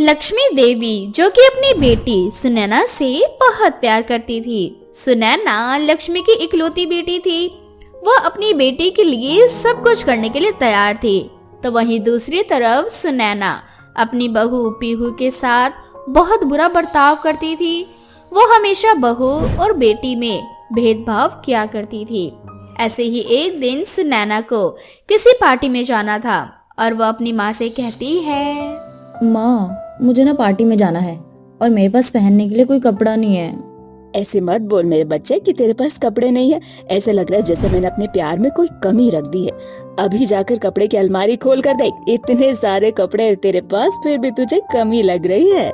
लक्ष्मी देवी जो कि अपनी बेटी सुनैना से बहुत प्यार करती थी। सुनैना लक्ष्मी की इकलौती बेटी थी। वह अपनी बेटी के लिए सब कुछ करने के लिए तैयार थी। तो वहीं दूसरी तरफ सुनैना अपनी बहू पीहू के साथ बहुत बुरा बर्ताव करती थी। वो हमेशा बहू और बेटी में भेदभाव किया करती थी। ऐसे ही एक दिन सुनैना को किसी पार्टी में जाना था और वह अपनी माँ से कहती है, माँ, मुझे ना पार्टी में जाना है और मेरे पास पहनने के लिए कोई कपड़ा नहीं है। ऐसे मत बोल मेरे बच्चे कि तेरे पास कपड़े नहीं है। ऐसे लग रहा है जैसे मैंने अपने प्यार में कोई कमी रख दी है। अभी जाकर कपड़े की अलमारी खोल कर देख, इतने सारे कपड़े हैं तेरे पास, फिर भी तुझे कमी लग रही है।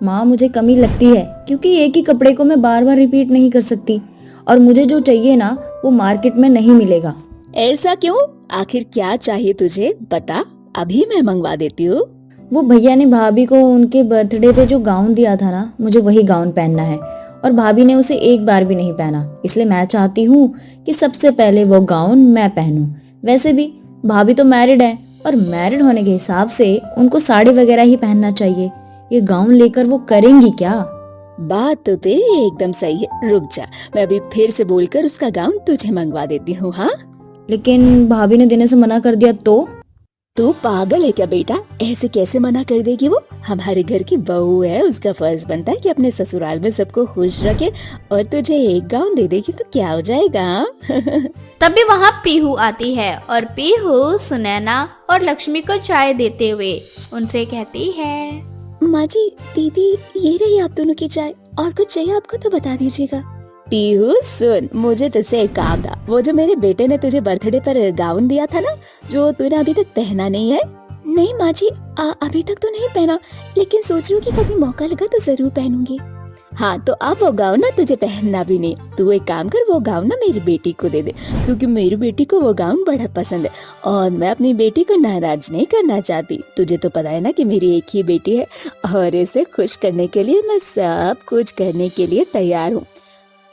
माँ, मुझे कमी लगती है क्योंकि एक ही कपड़े को मैं बार बार रिपीट नहीं कर सकती और मुझे जो चाहिए ना वो मार्केट में नहीं मिलेगा। ऐसा क्यों? आखिर क्या चाहिए तुझे बता, अभी मैं मंगवा देती हूँ। वो भैया ने भाभी को उनके बर्थडे पे जो गाउन दिया था ना, मुझे वही गाउन पहनना है और भाभी ने उसे एक बार भी नहीं पहना। इसलिए मैं चाहती हूँ कि सबसे पहले वो गाउन मैं पहनूं। वैसे भी भाभी तो मैरिड है और मैरिड होने के हिसाब से उनको साड़ी वगैरह ही पहनना चाहिए। ये गाउन लेकर वो करेंगी क्या? बात तो तेरी एकदम सही है। रुक जा, मैं अभी फिर से बोलकर उसका गाउन तुझे मंगवा देती हूँ। हाँ, लेकिन भाभी ने देने से मना कर दिया तो? तू पागल है क्या बेटा? ऐसे कैसे मना कर देगी? वो हमारे घर की बहू है, उसका फर्ज बनता है कि अपने ससुराल में सबको खुश रखे। और तुझे एक गाउन दे देगी तो क्या हो जाएगा? तभी वहाँ पीहू आती है और पीहू सुनैना और लक्ष्मी को चाय देते हुए उनसे कहती है, माँ जी, दीदी, ये रही आप दोनों की चाय। और कुछ चाहिए आपको तो बता दीजिएगा। पीहू सुन, मुझे तुझसे एक काम था। वो जो मेरे बेटे ने तुझे बर्थडे पर गाउन दिया था ना, जो तूने अभी तक पहना नहीं है। नहीं माँ जी, अभी तक तो नहीं पहना, लेकिन सोच रही हूँ कि कभी मौका लगा तो जरूर पहनूंगी। हाँ, तो अब वो गाउन ना तुझे पहनना भी नहीं। तू एक काम कर, वो गाउन ना मेरी बेटी को दे दे, क्योंकि मेरी बेटी को वो गाउन बड़ा पसंद है और मैं अपनी बेटी को नाराज नहीं करना चाहती। तुझे तो पता है ना कि मेरी एक ही बेटी है और इसे खुश करने के लिए मैं सब कुछ करने के लिए तैयार हूँ।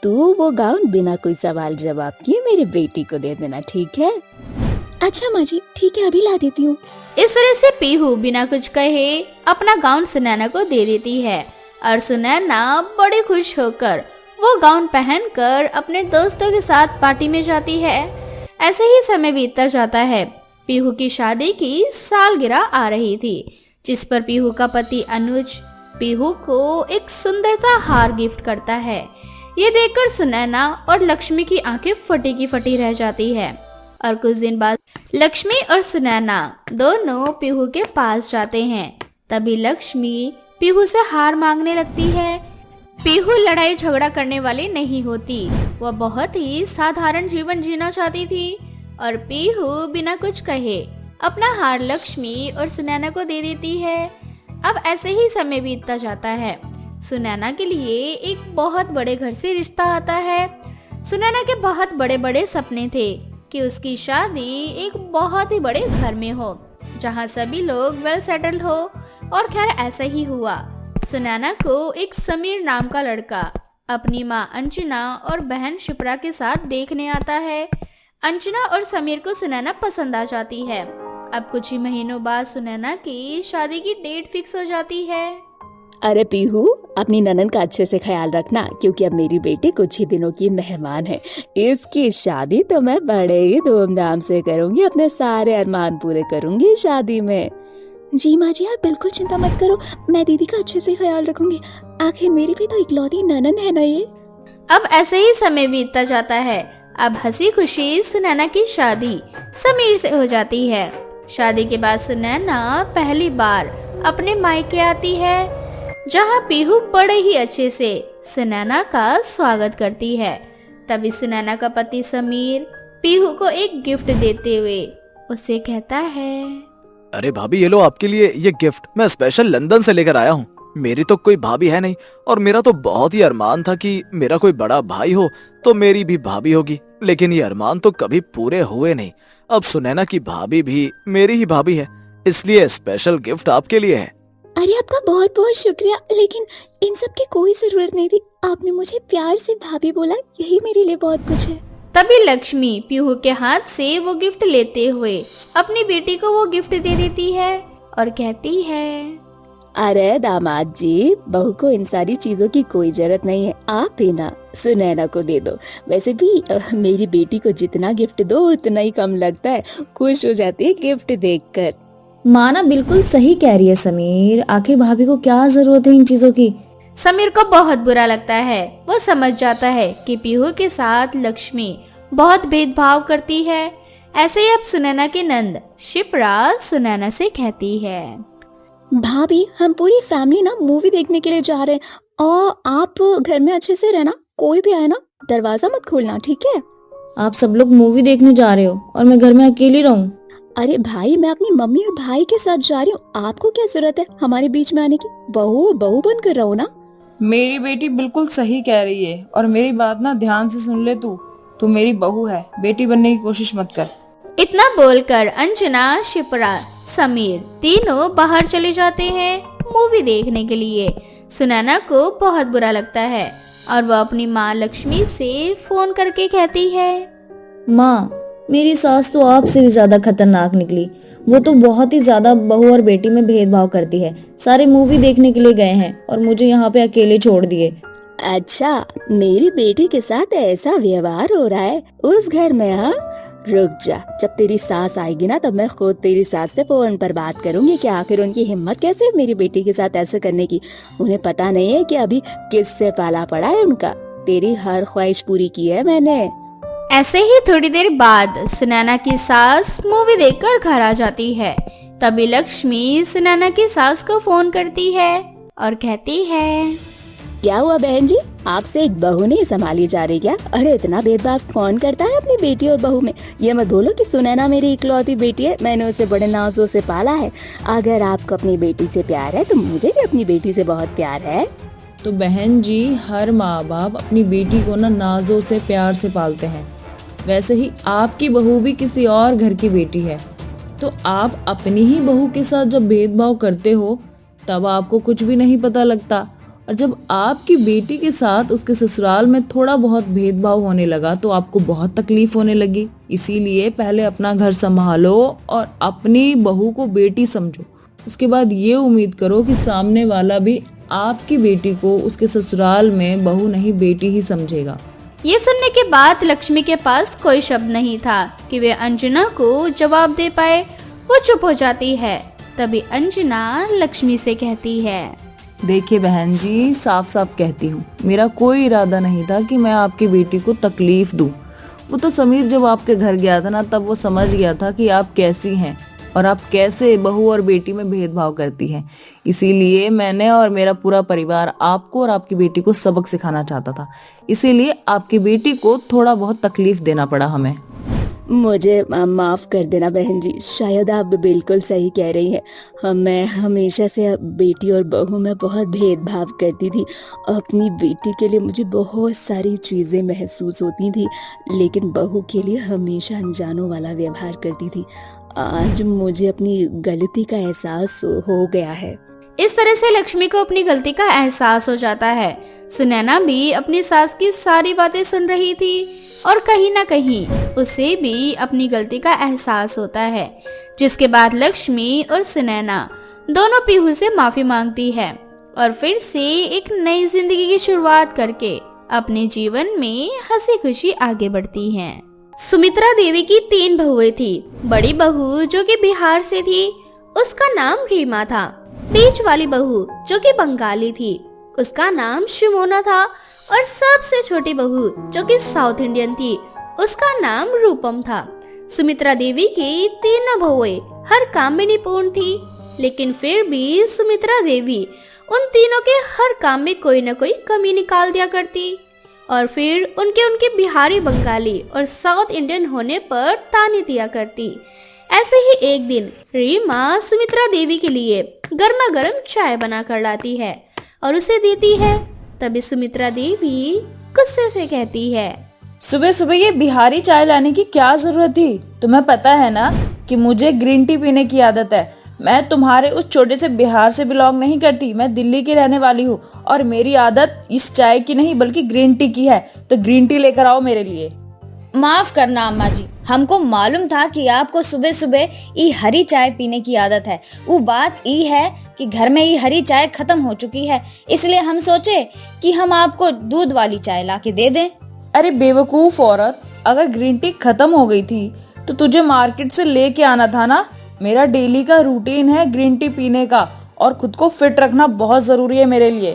तू वो गाउन बिना कोई सवाल जवाब किए मेरी बेटी को दे देना, ठीक है? अच्छा माँ जी, ठीक है, अभी ला देती हूँ। इस तरह से पीहू बिना कुछ कहे अपना गाउन सुनैना को दे देती है और सुनैना बड़ी खुश होकर वो गाउन पहनकर अपने दोस्तों के साथ पार्टी में जाती है। ऐसे ही समय बीतता जाता है। पीहू की शादी की सालगिरह आ रही थी, जिस पर पीहू का पति अनुज पीहू को एक सुंदर सा हार गिफ्ट करता है। ये देखकर सुनैना और लक्ष्मी की आंखें फटी की फटी रह जाती है। और कुछ दिन बाद लक्ष्मी और सुनैना दोनों पीहू के पास जाते हैं। तभी लक्ष्मी पीहू से हार मांगने लगती है। पीहू लड़ाई झगड़ा करने वाली नहीं होती, वह बहुत ही साधारण जीवन जीना चाहती थी और पीहू बिना कुछ कहे अपना हार लक्ष्मी और सुनैना को दे देती है। अब ऐसे ही समय बीतता जाता है। सुनैना के लिए एक बहुत बड़े घर से रिश्ता आता है। सुनैना के बहुत बड़े बड़े सपने थे कि उसकी शादी एक बहुत ही बड़े घर में हो, जहां सभी लोग वेल सेटल्ड हो। और खैर ऐसा ही हुआ। सुनैना को एक समीर नाम का लड़का अपनी माँ अंजना और बहन शिप्रा के साथ देखने आता है। अंजना और समीर को सुनैना पसंद आ जाती है। अब कुछ ही महीनों बाद सुनैना की शादी की डेट फिक्स हो जाती है। अरे पीहू, अपनी ननन का अच्छे से ख्याल रखना, क्योंकि अब मेरी बेटी कुछ ही दिनों की मेहमान है। इसकी शादी तो मैं बड़े ही धूमधाम से करूंगी, अपने सारे अरमान पूरे करूंगी शादी में। जी माँ जी, आप बिल्कुल चिंता मत करो, मैं दीदी का अच्छे से ख्याल रखूंगी। आखिर मेरी भी तो इकलौती ननन है ना ये। अब ऐसे ही समय बीतता जाता है। अब हंसी खुशी सुनैना की शादी समीर से हो जाती है। शादी के बाद सुनैना पहली बार अपने मायके आती है, जहाँ पीहू बड़े ही अच्छे से सुनैना का स्वागत करती है। तभी सुनैना का पति समीर पीहू को एक गिफ्ट देते हुए उससे कहता है, अरे भाभी, ये लो आपके लिए ये गिफ्ट मैं स्पेशल लंदन से लेकर आया हूँ। मेरी तो कोई भाभी है नहीं और मेरा तो बहुत ही अरमान था कि मेरा कोई बड़ा भाई हो तो मेरी भी भाभी होगी, लेकिन ये अरमान तो कभी पूरे हुए नहीं। अब सुनैना की भाभी भी मेरी ही भाभी है, इसलिए स्पेशल गिफ्ट आपके लिए है। अरे आपका बहुत बहुत शुक्रिया, लेकिन इन सब की कोई जरूरत नहीं थी। आपने मुझे प्यार से भाभी बोला, यही मेरे लिए बहुत कुछ है। तभी लक्ष्मी पीहू के हाथ से वो गिफ्ट लेते हुए अपनी बेटी को वो गिफ्ट दे देती है और कहती है, अरे दामाद जी, बहू को इन सारी चीजों की कोई जरूरत नहीं है, आप देना, सुनैना को दे दो। वैसे भी मेरी बेटी को जितना गिफ्ट दो उतना ही कम लगता है, खुश हो जाती है गिफ्ट देखकर। माँ ना बिल्कुल सही कह रही है समीर, आखिर भाभी को क्या जरूरत है इन चीजों की। समीर को बहुत बुरा लगता है। वो समझ जाता है कि पीहू के साथ लक्ष्मी बहुत भेदभाव करती है। ऐसे ही अब सुनैना की नंद शिप्रा सुनैना से कहती है, भाभी हम पूरी फैमिली ना मूवी देखने के लिए जा रहे हैं और आप घर में अच्छे से रहना, कोई भी आए ना दरवाजा मत खोलना, ठीक है? आप सब लोग मूवी देखने जा रहे हो और मैं घर में अकेली रहूं? अरे भाई, मैं अपनी मम्मी और भाई के साथ जा रही हूँ, आपको क्या जरूरत है हमारे बीच में आने की? बहू बहू बनकर रहो ना। मेरी बेटी बिल्कुल सही कह रही है और मेरी बात ना ध्यान से सुन ले। तू मेरी बहू है, बेटी बनने की कोशिश मत कर। इतना बोलकर अंजना, शिप्रा, समीर तीनों बाहर चले जाते हैं मूवी देखने के लिए। सुनैना को बहुत बुरा लगता है और वह अपनी माँ लक्ष्मी से फोन करके कहती है, माँ, मेरी सास तो आपसे भी ज्यादा खतरनाक निकली। वो तो बहुत ही ज्यादा बहू और बेटी में भेदभाव करती है। सारे मूवी देखने के लिए गए हैं और मुझे यहाँ पे अकेले छोड़ दिए। अच्छा, मेरी बेटी के साथ ऐसा व्यवहार हो रहा है उस घर में? हाँ, रुक जा, जब तेरी सास आएगी ना तब मैं खुद तेरी सास से फोन पर बात करूंगी कि आखिर उनकी हिम्मत कैसे है मेरी बेटी के साथ ऐसे करने की। उन्हें पता नहीं है कि अभी किससे पाला पड़ा है उनका। तेरी हर ख्वाहिश पूरी की है मैंने। ऐसे ही थोड़ी देर बाद सुनैना की सास मूवी देखकर घर आ जाती है। तभी लक्ष्मी सुनैना की सास को फोन करती है और कहती है, क्या हुआ बहन जी, आपसे एक बहू नहीं संभाली जा रही क्या? अरे इतना भेदभाव कौन करता है अपनी बेटी और बहू में? ये मत बोलो कि सुनैना मेरी इकलौती बेटी है, मैंने उसे बड़े नाजों से पाला है। अगर आपको अपनी बेटी से प्यार है तो मुझे भी अपनी बेटी से बहुत प्यार है। तो बहन जी, हर माँ बाप अपनी बेटी को ना नाजों से प्यार से पालते हैं। वैसे ही आपकी बहू भी किसी और घर की बेटी है, तो आप अपनी ही बहू के साथ जब भेदभाव करते हो तब आपको कुछ भी नहीं पता लगता, और जब आपकी बेटी के साथ उसके ससुराल में थोड़ा बहुत भेदभाव होने लगा तो आपको बहुत तकलीफ होने लगी। इसीलिए पहले अपना घर संभालो और अपनी बहू को बेटी समझो। उसके बाद ये उम्मीद करो कि सामने वाला भी आपकी बेटी को उसके ससुराल में बहू नहीं बेटी ही समझेगा। ये सुनने के बाद लक्ष्मी के पास कोई शब्द नहीं था कि वे अंजना को जवाब दे पाए। वो चुप हो जाती है। तभी अंजना लक्ष्मी से कहती है, देखिए बहन जी, साफ साफ कहती हूँ, मेरा कोई इरादा नहीं था कि मैं आपकी बेटी को तकलीफ दूँ। वो तो समीर जब आपके घर गया था ना, तब वो समझ गया था कि आप कैसी हैं और आप कैसे बहू और बेटी में भेदभाव करती हैं। इसीलिए मैंने और मेरा पूरा परिवार आपको और आपकी बेटी को सबक सिखाना चाहता था। इसीलिए आपकी बेटी को थोड़ा बहुत तकलीफ देना पड़ा हमें। मुझे माफ कर देना बहन जी, शायद आप बिल्कुल सही कह रही हैं। मैं हमेशा से बेटी और बहू में बहुत भेदभाव करती थी। अपनी बेटी के लिए मुझे बहुत सारी चीज़ें महसूस होती थी, लेकिन बहू के लिए हमेशा अनजानों वाला व्यवहार करती थी। आज मुझे अपनी गलती का एहसास हो गया है। इस तरह से लक्ष्मी को अपनी गलती का एहसास हो जाता है। सुनैना भी अपनी सास की सारी बातें सुन रही थी और कहीं ना कहीं उसे भी अपनी गलती का एहसास होता है, जिसके बाद लक्ष्मी और सुनैना दोनों पीहू से माफी मांगती है और फिर से एक नई जिंदगी की शुरुआत करके अपने जीवन में हंसी खुशी आगे बढ़ती हैं। सुमित्रा देवी की 3 बहुएं थी। बड़ी बहू जो कि बिहार से थी, उसका नाम रीमा था। बीच वाली बहू जो कि बंगाली थी, उसका नाम शिमोना था। और सबसे छोटी बहू जो कि साउथ इंडियन थी, उसका नाम रूपम था। सुमित्रा देवी की 3 बहुएं हर काम में निपुण थी, लेकिन फिर भी सुमित्रा देवी उन तीनों के हर काम में कोई न कोई कमी निकाल दिया करती और फिर उनके बिहारी, बंगाली और साउथ इंडियन होने पर ताने दिया करती। ऐसे ही एक दिन रीमा सुमित्रा देवी के लिए गर्मा गर्म चाय बना कर लाती है और उसे देती है। तभी सुमित्रा देवी गुस्से से कहती है, सुबह सुबह ये बिहारी चाय लाने की क्या जरूरत थी? तुम्हें पता है ना कि मुझे ग्रीन टी पीने की आदत है। मैं तुम्हारे उस छोटे से बिहार से बिलोंग नहीं करती, मैं दिल्ली की रहने वाली हूँ और मेरी आदत इस चाय की नहीं बल्कि ग्रीन टी की है। तो ग्रीन टी लेकर आओ मेरे लिए। माफ करना अम्मा जी, हमको मालूम था कि आपको सुबह सुबह ई हरी चाय पीने की आदत है। वो बात ई है कि घर में ई हरी चाय खत्म हो चुकी है, इसलिए हम सोचे कि हम आपको दूध वाली चाय ला के दे दें। अरे बेवकूफ औरत, अगर ग्रीन टी खत्म हो गई थी तो तुझे मार्केट से लेके आना था ना। मेरा डेली का रूटीन है ग्रीन टी पीने का, और खुद को फिट रखना बहुत जरूरी है मेरे लिए।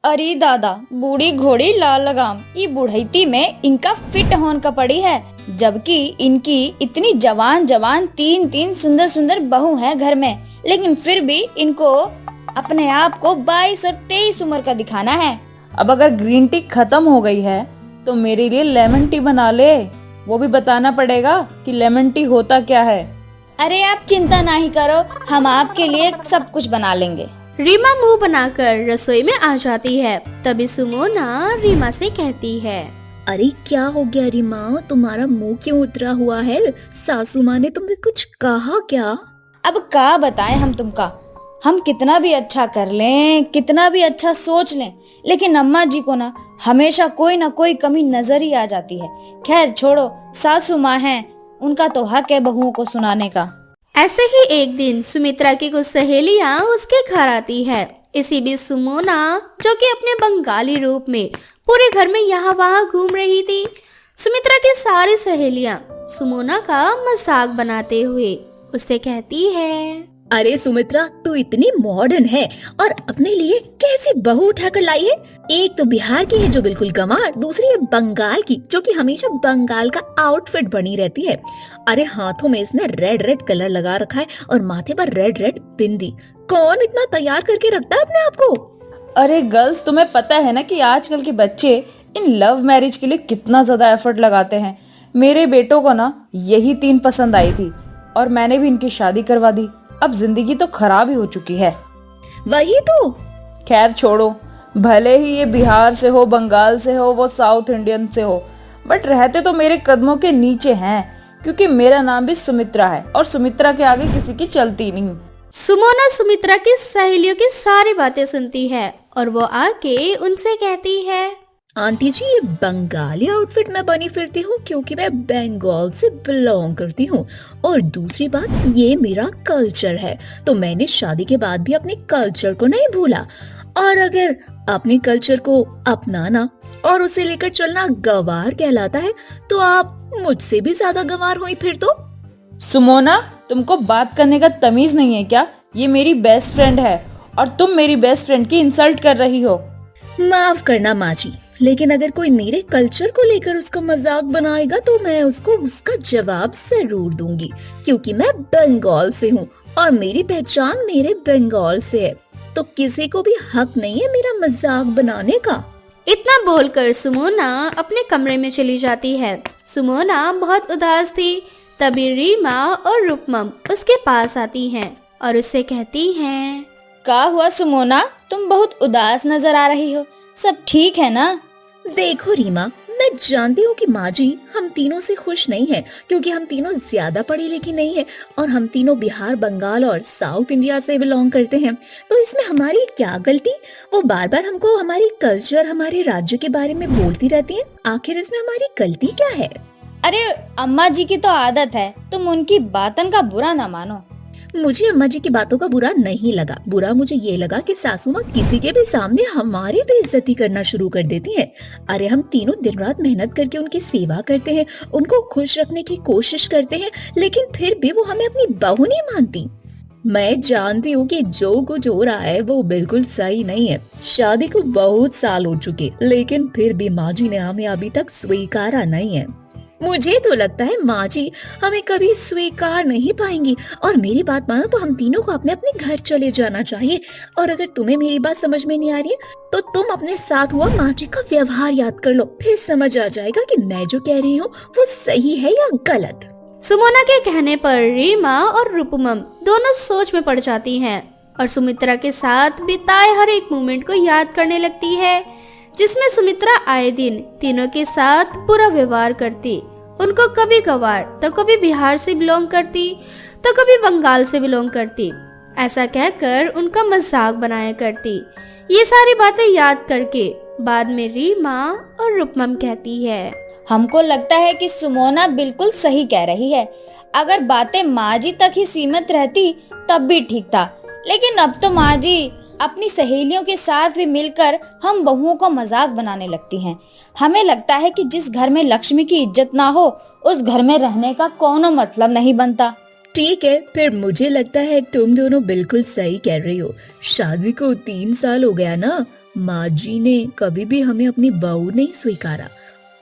अरे दादा, बूढ़ी घोड़ी लाल लगाम, ये बुढ़ैती में इनका फिट होन का पड़ी है, जबकि इनकी इतनी जवान जवान तीन तीन सुंदर सुंदर बहू हैं घर में, लेकिन फिर भी इनको अपने आप को 22 और 23 उम्र का दिखाना है। अब अगर ग्रीन टी खत्म हो गई है तो मेरे लिए लेमन टी बना ले, वो भी बताना पड़ेगा कि लेमन टी होता क्या है। अरे आप चिंता नहीं करो, हम आपके लिए सब कुछ बना लेंगे। रीमा मुंह बनाकर रसोई में आ जाती है। तभी सुमोना रीमा से कहती है, अरे क्या हो गया रीमा, तुम्हारा मुंह क्यों उतरा हुआ है? सासू माँ ने तुम्हें कुछ कहा क्या? अब क्या बताएं हम तुमका, हम कितना भी अच्छा कर लें, कितना भी अच्छा सोच लें, लेकिन अम्मा जी को ना हमेशा कोई ना कोई कमी नजर ही आ जाती है। खैर छोड़ो, सासू माँ हैं, उनका तो हक है बहुओं को सुनाने का। ऐसे ही एक दिन सुमित्रा की कुछ सहेलियां उसके घर आती है। इसी बीच सुमोना, जो कि अपने बंगाली रूप में पूरे घर में यहाँ वहाँ घूम रही थी, सुमित्रा की सारी सहेलियां सुमोना का मजाक बनाते हुए उससे कहती है, अरे सुमित्रा, तू इतनी मॉडर्न है और अपने लिए कैसी बहू उठाकर लाई है? एक तो बिहार की है जो बिल्कुल गंवार, दूसरी है बंगाल की जो कि हमेशा बंगाल का आउटफिट बनी रहती है। अरे हाथों में इसने रेड रेड कलर लगा रखा है और माथे पर रेड रेड बिंदी। कौन इतना तैयार करके रखता है अपने आप को? अरे गर्ल्स, तुम्हें पता है ना कि आजकल के बच्चे इन लव मैरिज के लिए कितना ज्यादा एफर्ट लगाते हैं। मेरे बेटों को ना यही 3 पसंद आई थी और मैंने भी इनकी शादी करवा दी। अब जिंदगी तो खराब ही हो चुकी है। वही तो। खैर छोड़ो, भले ही ये बिहार से हो, बंगाल से हो, वो साउथ इंडियन से हो, बट रहते तो मेरे कदमों के नीचे हैं, क्योंकि मेरा नाम भी सुमित्रा है और सुमित्रा के आगे किसी की चलती नहीं। सुमोना सुमित्रा की सहेलियों की सारी बातें सुनती है और वो आके उनसे कहती है, आंटी जी, ये बंगाली आउटफिट में बनी फिरती हूँ क्योंकि मैं बंगाल से बिलोंग करती हूँ, और दूसरी बात, ये मेरा कल्चर है, तो मैंने शादी के बाद भी अपने कल्चर को नहीं भूला। और अगर अपने कल्चर को अपनाना और उसे लेकर चलना गंवार कहलाता है, तो आप मुझसे भी ज्यादा गंवार हुई फिर तो। सुमोना, तुमको बात करने का तमीज नहीं है क्या? ये मेरी बेस्ट फ्रेंड है और तुम मेरी बेस्ट फ्रेंड की इंसल्ट कर रही हो। माफ करना माँ जी, लेकिन अगर कोई मेरे कल्चर को लेकर उसका मजाक बनाएगा तो मैं उसको उसका जवाब जरूर दूंगी, क्योंकि मैं बंगाल से हूँ और मेरी पहचान मेरे बंगाल से है, तो किसी को भी हक नहीं है मेरा मजाक बनाने का। इतना बोलकर सुमोना अपने कमरे में चली जाती है। सुमोना बहुत उदास थी। तभी रीमा और रूपमम उसके पास आती हैं और उससे कहती हैं, क्या हुआ सुमोना, तुम बहुत उदास नजर आ रही हो, सब ठीक है ना? देखो रीमा, मैं जानती हूँ कि माँ जी हम तीनों से खुश नहीं है, क्योंकि हम तीनों ज्यादा पढ़ी लिखी नहीं है और हम तीनों बिहार, बंगाल और साउथ इंडिया से बिलोंग करते हैं, तो इसमें हमारी क्या गलती? वो बार बार हमको हमारी कल्चर, हमारे राज्य के बारे में बोलती रहती है, आखिर इसमें हमारी गलती क्या है? अरे अम्मा जी की तो आदत है, तुम उनकी बातन का बुरा ना मानो। मुझे अम्मा जी की बातों का बुरा नहीं लगा। बुरा मुझे ये लगा कि सासू माँ किसी के भी सामने हमारी बेइज्जती करना शुरू कर देती है। अरे हम तीनों दिन रात मेहनत करके उनकी सेवा करते हैं, उनको खुश रखने की कोशिश करते हैं, लेकिन फिर भी वो हमें अपनी बहू नहीं मानती। मैं जानती हूँ कि जो कुछ हो रहा है वो बिल्कुल सही नहीं है। शादी को बहुत साल हो चुके, लेकिन फिर भी माँ जी ने हमें अभी तक स्वीकारा नहीं है। मुझे तो लगता है माँ जी हमें कभी स्वीकार नहीं पाएंगी, और मेरी बात मानो तो हम तीनों को अपने अपने घर चले जाना चाहिए। और अगर तुम्हें मेरी बात समझ में नहीं आ रही है तो तुम अपने साथ हुआ माँ जी का व्यवहार याद कर लो, फिर समझ आ जाएगा कि मैं जो कह रही हूँ वो सही है या गलत। सुमोना के कहने पर रीमा और रूपमम दोनों सोच में पड़ जाती हैं और सुमित्रा के साथ बिताए हर एक मोमेंट को याद करने लगती है, जिसमें सुमित्रा आए दिन तीनों के साथ बुरा व्यवहार करती। उनको कभी गंवार तो कभी बिहार से बिलोंग करती तो कभी बंगाल से बिलोंग करती, ऐसा कहकर उनका मजाक बनाया करती। ये सारी बातें याद करके बाद में रीमा और और रूपमम कहती है। हमको लगता है कि सुमोना बिल्कुल सही कह रही है। अगर बातें माँ जी तक ही सीमित रहती तब भी ठीक था, लेकिन अब तो माँ जी अपनी सहेलियों के साथ भी मिलकर हम बहुओं को मजाक बनाने लगती हैं। हमें लगता है कि जिस घर में लक्ष्मी की इज्जत ना हो उस घर में रहने का कोनो मतलब नहीं बनता। ठीक है, फिर मुझे लगता है तुम दोनों बिल्कुल सही कह रही हो। शादी को 3 साल हो गया ना, माँ जी ने कभी भी हमें अपनी बहू नहीं स्वीकारा।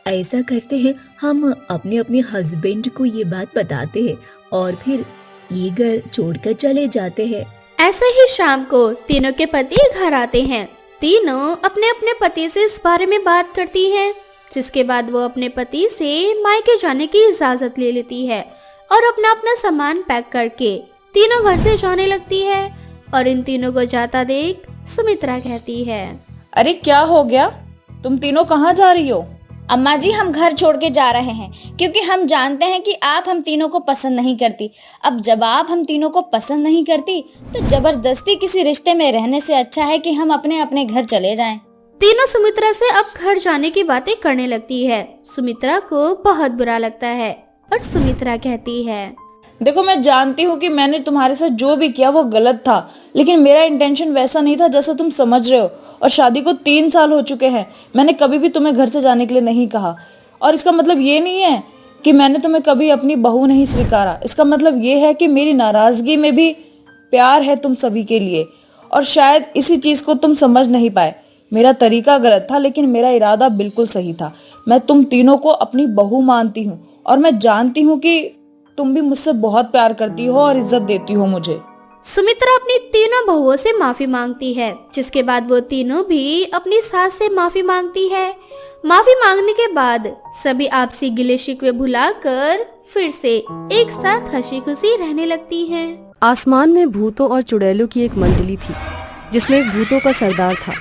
ऐसा करते हैं, हम अपने अपने हस्बैंड को ये बात बताते हैं और फिर ये घर छोड़कर चले जाते हैं। ऐसे ही शाम को तीनों के पति घर आते हैं। तीनों अपने अपने पति से इस बारे में बात करती हैं, जिसके बाद वो अपने पति से मायके जाने की इजाजत ले लेती है और अपना अपना सामान पैक करके तीनों घर से जाने लगती है। और इन तीनों को जाता देख सुमित्रा कहती है, अरे क्या हो गया, तुम तीनों कहाँ जा रही हो? अम्मा जी, हम घर छोड़ के जा रहे हैं क्योंकि हम जानते हैं कि आप हम तीनों को पसंद नहीं करती। अब जब आप हम तीनों को पसंद नहीं करती तो जबरदस्ती किसी रिश्ते में रहने से अच्छा है कि हम अपने अपने घर चले जाएं। तीनों सुमित्रा से अब घर जाने की बातें करने लगती है। सुमित्रा को बहुत बुरा लगता है और सुमित्रा कहती है, देखो, मैं जानती हूँ कि मैंने तुम्हारे साथ जो भी किया वो गलत था, लेकिन मेरा इंटेंशन वैसा नहीं था जैसा तुम समझ रहे हो। और शादी को 3 साल हो चुके हैं, मैंने कभी भी तुम्हें घर से जाने के लिए नहीं कहा। और इसका मतलब ये नहीं है कि मैंने तुम्हें कभी अपनी बहू नहीं स्वीकारा। इसका मतलब ये है कि मेरी नाराजगी में भी प्यार है तुम सभी के लिए, और शायद इसी चीज को तुम समझ नहीं पाए। मेरा तरीका गलत था, लेकिन मेरा इरादा बिल्कुल सही था। मैं तुम तीनों को अपनी बहू मानती हूँ और मैं जानती हूँ कि तुम भी मुझसे बहुत प्यार करती हो और इज्जत देती हो मुझे। सुमित्रा अपनी तीनों बहुओं से माफी मांगती है, जिसके बाद वो तीनों भी अपनी सास से माफी मांगती है। माफी मांगने के बाद सभी आपसी गिले शिकवे भुलाकर फिर से एक साथ हंसी खुशी रहने लगती हैं। आसमान में भूतों और चुड़ैलों की एक मंडली थी, जिसमें एक भूतों का सरदार था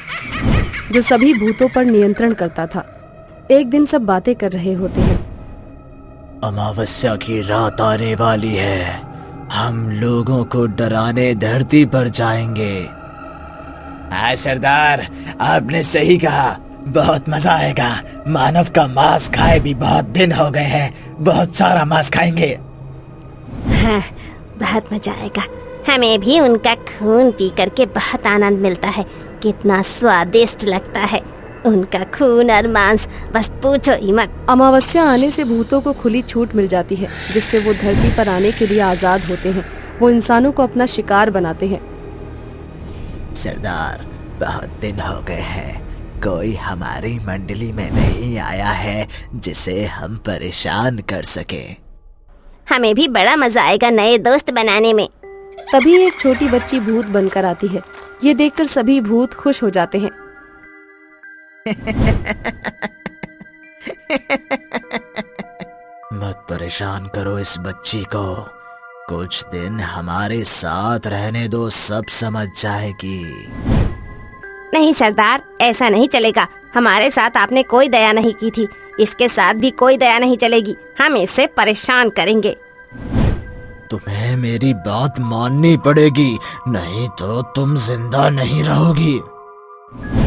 जो सभी भूतों पर नियंत्रण करता था। एक दिन सब बातें कर रहे होते हैं। अमावस्या की रात आने वाली है, हम लोगों को डराने धरती पर जाएंगे। हाँ सरदार, आपने सही कहा, बहुत मजा आएगा। मानव का मांस खाए भी बहुत दिन हो गए हैं, बहुत सारा मांस खाएंगे। हाँ, बहुत मजा आएगा। हमें भी उनका खून पी करके बहुत आनंद मिलता है। कितना स्वादिष्ट लगता है उनका खून और मांस, बस पूछो ही मत। अमावस्या आने से भूतों को खुली छूट मिल जाती है, जिससे वो धरती पर आने के लिए आजाद होते हैं। वो इंसानों को अपना शिकार बनाते हैं। सरदार, बहुत दिन हो गए हैं, कोई हमारी मंडली में नहीं आया है जिसे हम परेशान कर सके। हमें भी बड़ा मजा आएगा नए दोस्त बनाने में। तभी एक छोटी बच्ची भूत बनकर आती है। ये देखकर सभी भूत खुश हो जाते हैं। मत परेशान करो इस बच्ची को, कुछ दिन हमारे साथ रहने दो, सब समझ जाएगी। नहीं सरदार, ऐसा नहीं चलेगा। हमारे साथ आपने कोई दया नहीं की थी, इसके साथ भी कोई दया नहीं चलेगी। हम इसे परेशान करेंगे। तुम्हें मेरी बात माननी पड़ेगी, नहीं तो तुम जिंदा नहीं रहोगी।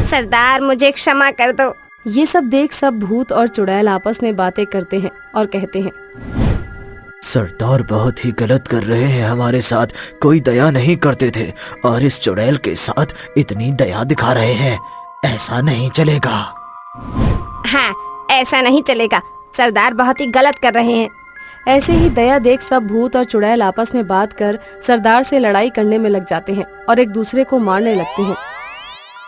सरदार, मुझे क्षमा कर दो। ये सब देख सब भूत और चुड़ैल आपस में बातें करते हैं और कहते हैं, सरदार बहुत ही गलत कर रहे हैं हमारे साथ, कोई दया नहीं करते थे और इस चुड़ैल के साथ इतनी दया दिखा रहे हैं, ऐसा नहीं चलेगा। हाँ, ऐसा नहीं चलेगा। सरदार बहुत ही गलत कर रहे हैं। ऐसे ही दया देख सब भूत और चुड़ैल आपस में बात कर सरदार से लड़ाई करने में लग जाते हैं और एक दूसरे को मारने लगते हैं।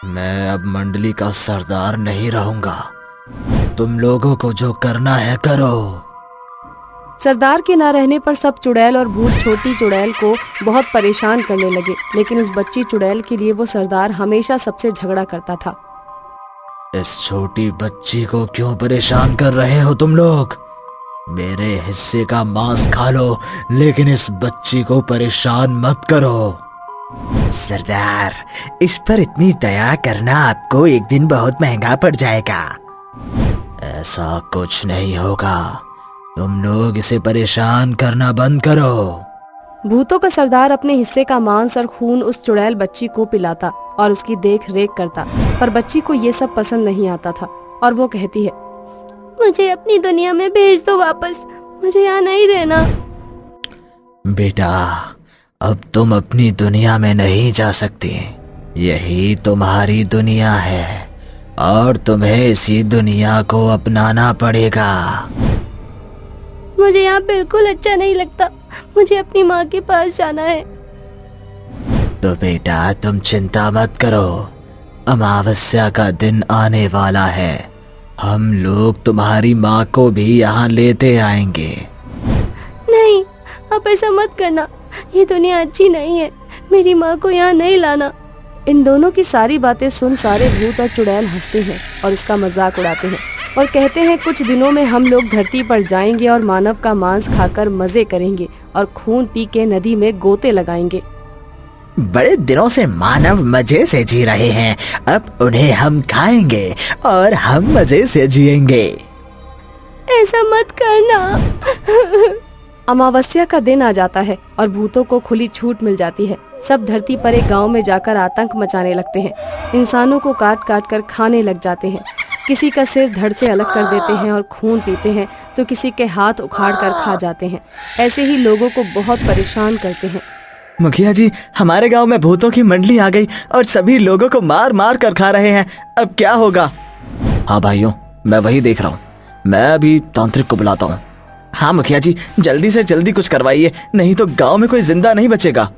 मैं अब मंडली का सरदार नहीं रहूंगा, तुम लोगों को जो करना है करो। सरदार के न रहने पर सब चुड़ैल और भूत छोटी चुड़ैल को बहुत परेशान करने लगे, लेकिन उस बच्ची चुड़ैल के लिए वो सरदार हमेशा सबसे झगड़ा करता था। इस छोटी बच्ची को क्यों परेशान कर रहे हो तुम लोग? मेरे हिस्से का मांस खा लो, लेकिन इस बच्ची को परेशान मत करो। सरदार, इस पर इतनी दया करना आपको एक दिन बहुत महंगा पड़ जाएगा। ऐसा कुछ नहीं होगा, तुम लोग इसे परेशान करना बंद करो। भूतों का सरदार अपने हिस्से का मांस और खून उस चुड़ैल बच्ची को पिलाता और उसकी देख रेख करता, पर बच्ची को ये सब पसंद नहीं आता था और वो कहती है, मुझे अपनी दुनिया में भेज दो वापस, मुझे यहाँ नहीं रहना। बेटा, अब तुम अपनी दुनिया में नहीं जा सकती। यही तुम्हारी दुनिया है और तुम्हें इसी दुनिया को अपनाना पड़ेगा। मुझे यहाँ बिल्कुल अच्छा नहीं लगता, मुझे अपनी माँ के पास जाना है। तो बेटा तुम चिंता मत करो, अमावस्या का दिन आने वाला है। हम लोग तुम्हारी माँ को भी यहाँ लेते आएंगे। नहीं, आप ऐसा मत करना, ये दुनिया अच्छी नहीं है, मेरी माँ को यहाँ नहीं लाना। इन दोनों की सारी बातें सुन सारे भूत और चुड़ैल हंसते हैं और इसका मजाक उड़ाते हैं और कहते हैं कुछ दिनों में हम लोग धरती पर जाएंगे और मानव का मांस खाकर मजे करेंगे और खून पी के नदी में गोते लगाएंगे। बड़े दिनों से मानव मजे से जी रहे हैं, अब उन्हें हम खाएंगे और हम मजे से जिएंगे। ऐसा मत करना। अमावस्या का दिन आ जाता है और भूतों को खुली छूट मिल जाती है। सब धरती पर एक गांव में जाकर आतंक मचाने लगते हैं। इंसानों को काट काट कर खाने लग जाते हैं। किसी का सिर धड़ से अलग कर देते हैं और खून पीते हैं, तो किसी के हाथ उखाड़ कर खा जाते हैं। ऐसे ही लोगों को बहुत परेशान करते हैं। मुखिया जी, हमारे गांव में भूतों की मंडली आ गई और सभी लोगों को मार मार कर खा रहे हैं, अब क्या होगा? हाँ भाइयों, मैं वही देख रहा हूँ। मैं अभी तांत्रिक को बुलाता हूँ। हाँ मुखिया जी, जल्दी से जल्दी कुछ करवाइए, नहीं तो गांव में कोई जिंदा नहीं बचेगा।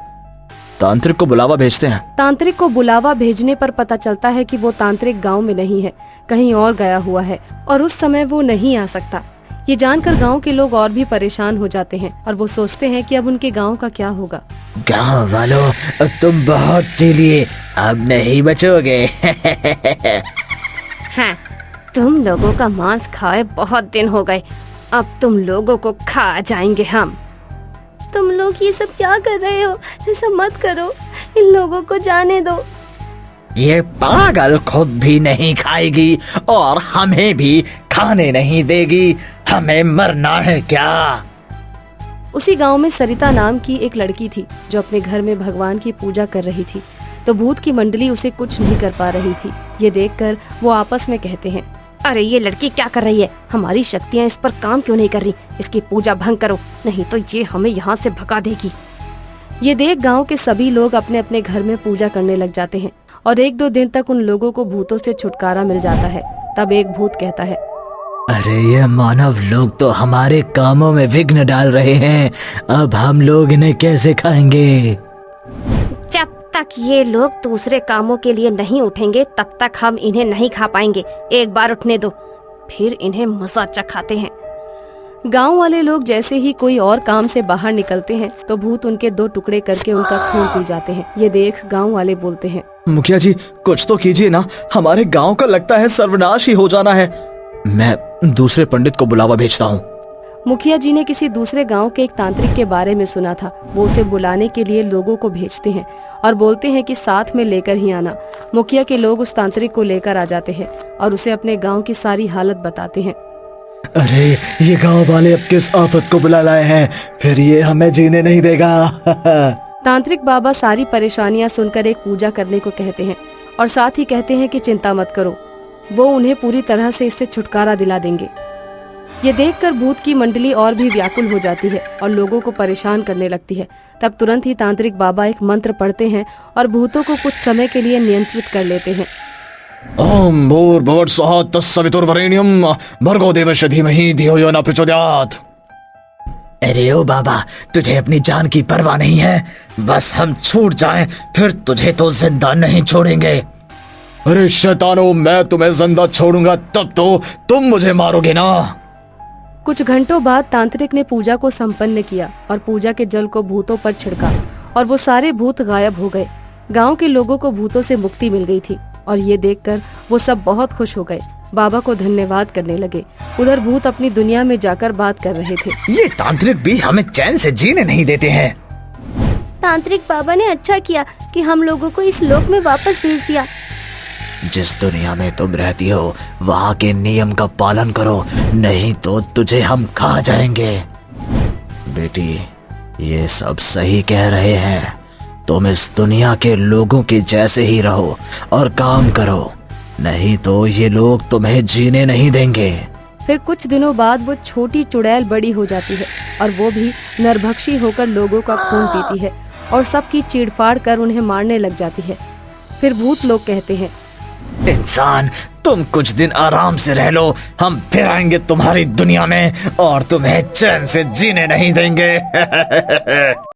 तांत्रिक को बुलावा भेजते हैं। तांत्रिक को बुलावा भेजने पर पता चलता है कि वो तांत्रिक गांव में नहीं है, कहीं और गया हुआ है और उस समय वो नहीं आ सकता। ये जानकर गांव के लोग और भी परेशान हो जाते हैं और वो सोचते हैं कि अब उनके गांव का क्या होगा। गांव वालों, अब तुम बहुत जी लिए, अब नहीं बचोगे। हाँ, तुम लोगों का मांस खाए बहुत दिन हो गए, अब तुम लोगों को खा जाएंगे हम। तुम लोग ये सब क्या कर रहे हो? ऐसा मत करो, इन लोगों को जाने दो। ये पागल खुद भी नहीं खाएगी और हमें भी खाने नहीं देगी, हमें मरना है क्या? उसी गांव में सरिता नाम की एक लड़की थी जो अपने घर में भगवान की पूजा कर रही थी, तो भूत की मंडली उसे कुछ नहीं कर पा रही थी। ये देखकर वो आपस में कहते हैं, अरे ये लड़की क्या कर रही है? हमारी शक्तियाँ इस पर काम क्यों नहीं कर रही? इसकी पूजा भंग करो, नहीं तो ये हमें यहाँ से भगा देगी। ये देख गांव के सभी लोग अपने अपने घर में पूजा करने लग जाते हैं और 1-2 दिन तक उन लोगों को भूतों से छुटकारा मिल जाता है। तब एक भूत कहता है, अरे ये मानव लोग तो हमारे कामों में विघ्न डाल रहे हैं, अब हम लोग इन्हें कैसे खाएंगे? जब तक ये लोग दूसरे कामों के लिए नहीं उठेंगे तब तक हम इन्हें नहीं खा पाएंगे। एक बार उठने दो, फिर इन्हें मजा चखाते हैं। गांव वाले लोग जैसे ही कोई और काम से बाहर निकलते हैं तो भूत उनके 2 टुकड़े करके उनका खून पी जाते हैं। ये देख गांव वाले बोलते हैं, मुखिया जी कुछ तो कीजिए ना, हमारे गांव का लगता है सर्वनाश ही हो जाना है। मैं दूसरे पंडित को बुलावा भेजता हूँ। मुखिया जी ने किसी दूसरे गांव के एक तांत्रिक के बारे में सुना था। वो उसे बुलाने के लिए लोगों को भेजते हैं और बोलते हैं कि साथ में लेकर ही आना। मुखिया के लोग उस तांत्रिक को लेकर आ जाते हैं और उसे अपने गांव की सारी हालत बताते हैं। अरे ये गांव वाले अब किस आफत को बुला लाए हैं, फिर ये हमें जीने नहीं देगा। तांत्रिक बाबा सारी परेशानियां सुनकर एक पूजा करने को कहते हैं और साथ ही कहते हैं कि चिंता मत करो, वो उन्हें पूरी तरह से इससे छुटकारा दिला देंगे। ये देखकर भूत की मंडली और भी व्याकुल हो जाती है और लोगों को परेशान करने लगती है। तब तुरंत ही तांत्रिक बाबा एक मंत्र पढ़ते हैं और भूतों को कुछ समय के लिए नियंत्रित कर लेते हैं। ओम भूर्भुवः स्वः तत्सवितुर्वरेण्यं भर्गो देवस्य धीमहि धियो यो न प्रचोदयात्। अरे ओ बाबा, तुझे अपनी जान की परवाह नहीं है? बस हम छूट जाएं, फिर तुझे तो जिंदा नहीं छोड़ेंगे। अरे शैतानो, मैं तुम्हें जिंदा छोड़ूंगा तब तो तुम मुझे मारोगे ना। कुछ घंटों बाद तांत्रिक ने पूजा को संपन्न किया और पूजा के जल को भूतों पर छिड़का और वो सारे भूत गायब हो गए। गांव के लोगों को भूतों से मुक्ति मिल गई थी और ये देखकर वो सब बहुत खुश हो गए, बाबा को धन्यवाद करने लगे। उधर भूत अपनी दुनिया में जाकर बात कर रहे थे। ये तांत्रिक भी हमें चैन से जीने नहीं देते हैं। तांत्रिक बाबा ने अच्छा किया कि हम लोगों को इस लोक में वापस भेज दिया। जिस दुनिया में तुम रहती हो वहाँ के नियम का पालन करो, नहीं तो तुझे हम खा जाएंगे। बेटी, ये सब सही कह रहे हैं, तुम इस दुनिया के लोगों के जैसे ही रहो और काम करो, नहीं तो ये लोग तुम्हें जीने नहीं देंगे। फिर कुछ दिनों बाद वो छोटी चुड़ैल बड़ी हो जाती है और वो भी नरभक्षी होकर लोगों का खून पीती है और सबकी चीड़फाड़ कर उन्हें मारने लग जाती है। फिर भूत लोग कहते हैं, इंसान तुम कुछ दिन आराम से रह लो, हम फिर आएंगे तुम्हारी दुनिया में और तुम्हें चैन से जीने नहीं देंगे।